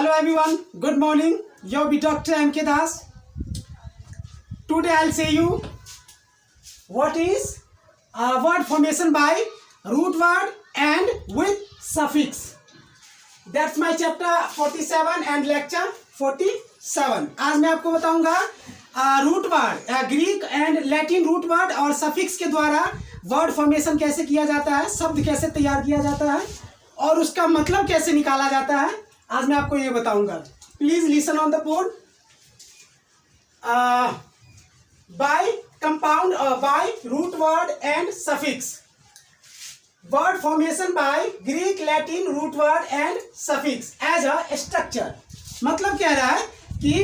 Hello everyone, good morning. Yo be Dr. M.K. Das. Today I'll say you what is word formation by root word and with suffix. That's my chapter 47 and lecture 47. आज मैं आपको बताऊंगा root word, Greek and Latin root word और suffix के द्वारा word formation कैसे किया जाता है, शब्द कैसे तैयार किया जाता है और उसका मतलब कैसे निकाला जाता है, आज मैं आपको ये बताऊंगा. Please listen on the board. By compound by root word and suffix. Word formation by Greek Latin root word and suffix as a structure. मतलब कह रहा है कि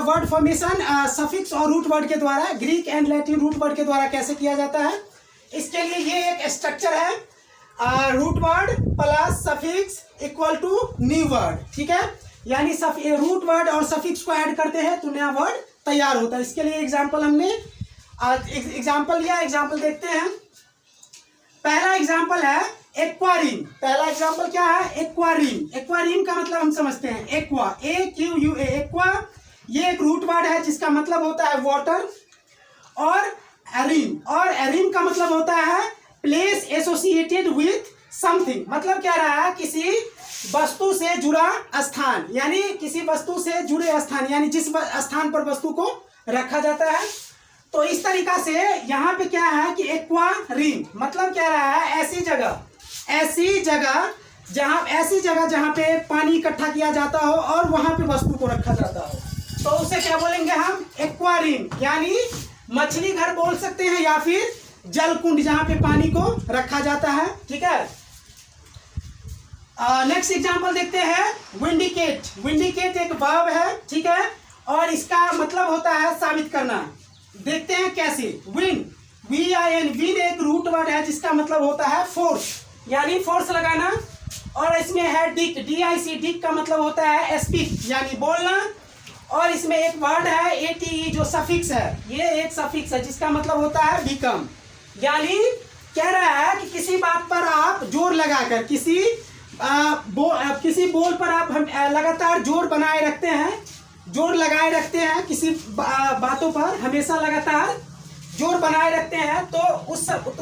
वर्ड फॉर्मेशन सफिक्स और रूट वर्ड के द्वारा, Greek and Latin root word के द्वारा कैसे किया जाता है. इसके लिए ये एक स्ट्रक्चर है, root word plus suffix equal to new word. ठीक है, यानी रूट वर्ड और सफिक्स को ऐड करते हैं तो नया वर्ड तैयार होता है. इसके लिए एग्जांपल हमने एग्जांपल लिया. एग्जांपल देखते हैं. पहला एग्जांपल है एक्वारिंग. पहला एग्जांपल क्या है? एक्वारिंग. एक्वारिंग का मतलब हम समझते हैं एक्वा, AQUA, एक्वा. ये एक रूट वर्ड है जिसका मतलब होता है वाटर. और एरिन का मतलब होता है प्लेस एसोसिएटेड विथ समथिंग. मतलब क्या रहा है? किसी वस्तु से जुड़ा स्थान, यानी किसी वस्तु से जुड़े स्थान, यानी जिस स्थान पर वस्तु को रखा जाता है. तो इस तरीका से यहाँ पे क्या है कि एक्वारिंग मतलब क्या रहा है? ऐसी जगह जहाँ पे पानी इकट्ठा किया जाता हो और वहां पे वस्तु को रखा जाता हो, तो उसे क्या बोलेंगे हम? एक्वारिंग. यानी मछली घर बोल सकते हैं या फिर जलकुंड जहां पे पानी को रखा जाता है. ठीक है, नेक्स्ट एग्जांपल देखते हैं. विंडिकेट. विंडिकेट एक वर्ब है. ठीक है, और इसका मतलब होता है साबित करना. देखते हैं कैसे. विन, VIN, विन एक रूट वर्ड है जिसका मतलब होता है फोर्स, यानी फोर्स लगाना. और इसमें है डिक, DIC, डिक का मतलब होता है स्पीक, यानी बोलना. और इसमें एक वर्ड है ATE जो सफिक्स है. ये एक सफिक्स है जिसका मतलब होता है बिकम. यानी कह रहा है कि किसी बात पर आप जोर लगाकर, किसी बोल पर आप लगातार जोर बनाए रखते हैं, जोर लगाए रखते हैं किसी बातों पर, हमेशा लगातार जोर बनाए रखते हैं, तो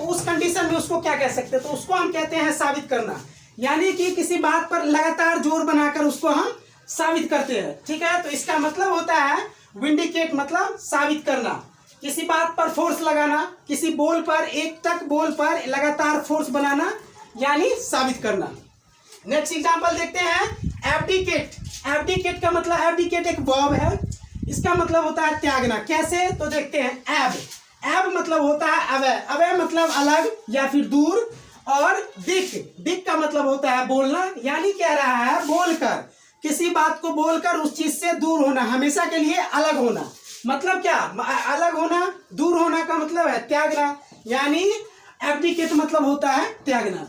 उस कंडीशन में उसको क्या कह सकते हैं? तो उसको हम कहते हैं साबित करना. यानी कि किसी बात पर लगातार जोर बनाकर उसको हम साबित करते हैं. ठीक है, तो इसका मतलब होता है विंडिकेट मतलब साबित करना, किसी बात पर फोर्स लगाना, किसी बोल पर, एक तक बोल पर लगातार फोर्स बनाना, यानी साबित करना. नेक्स्ट एग्जांपल देखते हैं. एब्डिकेट. एब्डिकेट का मतलब, एब्डिकेट एक वर्ब है, इसका मतलब होता है त्यागना. कैसे? तो देखते हैं. एब मतलब होता है अवे. अवे मतलब अलग या फिर दूर. और डिक का मतलब होता है बोलना. यानी कह रहा है बोलकर, किसी बात को बोलकर उस चीज से दूर होना, हमेशा के लिए अलग होना. मतलब क्या? अलग होना, दूर होना का मतलब है त्यागना, यानी एब्डिकेट मतलब होता है त्यागना.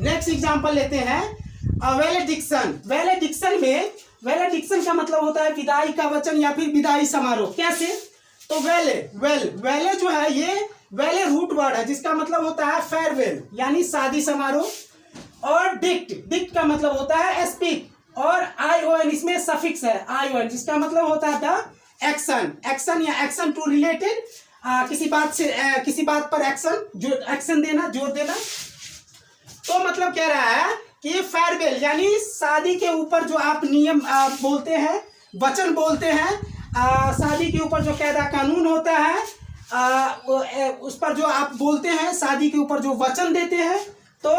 नेक्स्ट एग्जांपल लेते हैं. वेलेडिक्शन. वेलेडिक्शन का मतलब होता है विदाई का वचन या फिर विदाई समारोह. कैसे? तो वेले जो है, ये वेले रूट वर्ड है जिसका मतलब होता है फेयरवेल, यानी शादी समारोह. और डिक्ट का मतलब होता है स्पीक. और ION इसमें सफिक्स है, ION, जिसका मतलब होता है द एक्शन या एक्शन टू रिलेटेड, किसी बात पर एक्शन देना, जोर देना. तो मतलब कह रहा है कि फेयरवेल यानी शादी के ऊपर जो आप नियम बोलते हैं, वचन बोलते हैं, शादी के ऊपर जो कायदा कानून होता है, उस पर जो आप बोलते हैं, शादी के ऊपर जो वचन देते हैं, तो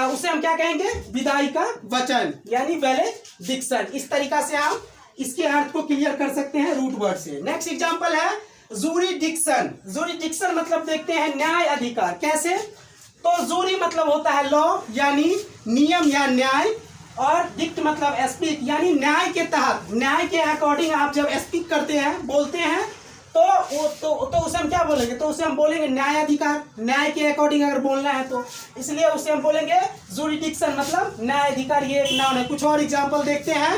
उसे हम क्या कहेंगे? विदाई का वचन, यानी वेलेडिक्शन. इस तरीका से आप इसके अर्थ को क्लियर कर सकते हैं रूट वर्ड से. नेक्स्ट एग्जांपल है जूरिडिक्शन. जूरिडिक्शन मतलब देखते हैं न्याय अधिकार. कैसे? तो जूरी मतलब होता है लॉ, यानी नियम या न्याय. और डिक्ट मतलब स्पीक, यानी न्याय के तहत, न्याय के अकॉर्डिंग आप जब स्पीक करते हैं, बोलते हैं, तो उसे हम क्या बोलेंगे? तो उसे हम बोलेंगे न्याय अधिकार. न्याय के अकॉर्डिंग अगर बोलना है तो इसलिए उसे हम बोलेंगे जूरिडिक्शन मतलब न्याय अधिकार. ये एक नाउन है. कुछ और एग्जांपल देखते हैं.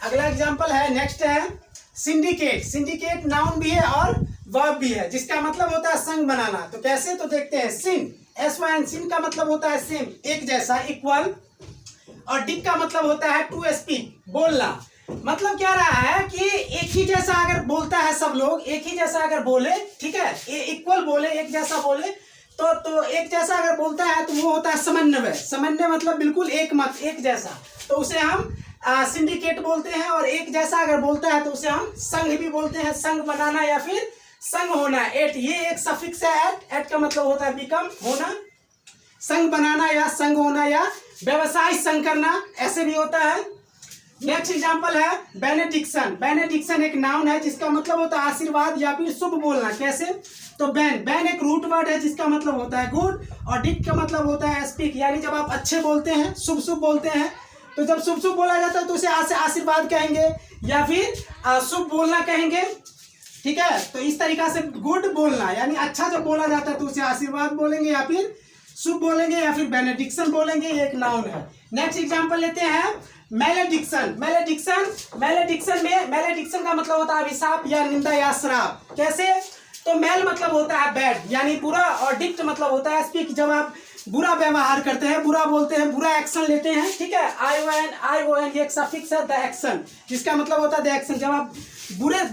अगला एग्जांपल है, नेक्स्ट है सिंडिकेट. सिंडिकेट नाउन भी है और वर्ब भी है, जिसका मतलब होता है संग बनाना. तो कैसे? तो देखते हैं. सिन, SYN, सिन का मतलब होता है सेम, एक जैसा, इक्वल. और डिक का मतलब होता है टू स्पीक, बोलना। मतलब क्या रहा है कि एक ही जैसा अगर बोलता है सब लोग, एक ही जैसा अगर बोले, ठीक है, इक्वल बोले, एक जैसा बोले, तो एक जैसा अगर बोलता है तो वो होता है समन्वय। समन्वय मतलब बिल्कुल एक मत, एक जैसा, तो उसे हम सिंडिकेट बोलते हैं। और एक जैसा अगर बोलता है तो उसे हम संघ भी बोलते हैं, संघ बनाना या फिर संघ होना। एट, ये एक सफिक्स है एट। एट का मतलब होता है बिकम, होना, संघ बनाना या संघ होना या व्यवसाय संघ करना, ऐसे भी होता है। नेक्स्ट एग्जांपल है बेनेडिक्शन। बेनेडिक्शन एक नाउन है जिसका मतलब होता है आशीर्वाद या फिर शुभ बोलना। कैसे? तो बैन एक रूट वर्ड है जिसका मतलब होता है गुड, और डिक का मतलब होता है स्पीक, यानी जब आप अच्छे बोलते हैं, शुभ शुभ बोलते हैं, तो जब शुभ शुभ बोला जाता है तो उसे आशीर्वाद कहेंगे या फिर शुभ बोलना कहेंगे। ठीक है, तो इस तरीका से गुड बोलना यानी अच्छा जब बोला जाता है तो उसे आशीर्वाद बोलेंगे या फिर शुभ बोलेंगे या फिर बेनेडिक्शन बोलेंगे, ये एक नाउन है। नेक्स्ट एग्जांपल लेते हैं मैलेडिक्शन। मैलेडिक्शन का मतलब होता है अभिशाप या निंदा या श्राप। कैसे? तो मैल मतलब होता है बैड यानी बुरा, और डिक्ट मतलब होता है स्पीक, जब आप बुरा व्यवहार करते हैं, बुरा बोलते हैं, बुरा एक्शन लेते हैं। ठीक है, आई ओ एन ये एक सफिक्स है, द एक्शन, जिसका मतलब होता है द एक्शन। जब आप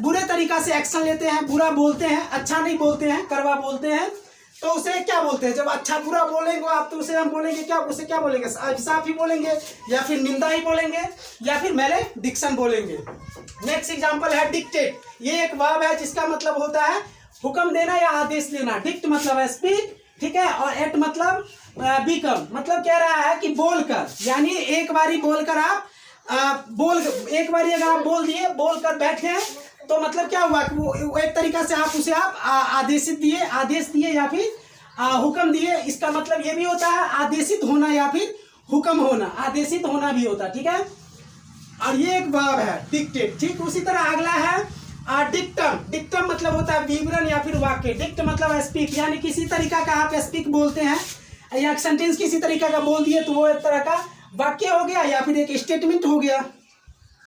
बुरे तरीका से एक्शन लेते हैं, बुरा बोलते हैं, अच्छा नहीं बोलते हैं, कड़वा बोलते हैं, तो उसे क्या बोलते हैं? जब अच्छा बुरा बोलेंगे आप तो उसे हम बोलेंगे क्या? उसे क्या बोलेंगे? अभिशाप ही बोलेंगे या फिर निंदा ही बोलेंगे या फिर मैलेडिक्शन बोलेंगे। नेक्स्ट एग्जांपल है डिक्टेट। ये एक वर्ब है जिसका मतलब होता है हुक्म देना या आदेश देना। डिक्ट मतलब है स्पीक, ठीक है, और एट मतलब बिकम, मतलब कह रहा है कि बोलकर, यानी एक बारी बोलकर आप एक बारी अगर आप बोल दिए, बोलकर बैठे, तो मतलब क्या हुआ कि वो एक तरीका से आप उसे आदेश दिए या फिर हुक्म दिए। इसका मतलब ये भी होता है आदेशित होना या फिर हुक्म होना, आदेशित होना भी होता है। ठीक है, और ये एक वर्ब है डिक्टेट। ठीक, उसी तरह अगला है डिक्टम। डिक्टम मतलब होता है विवरण या फिर वाक्य। डिक्ट मतलब स्पीक, यानी किसी तरीका का आप स्पीक बोलते हैं या सेंटेंस किसी तरीका का बोल दिए तो वो एक तरह का वाक्य हो गया या फिर एक स्टेटमेंट हो गया।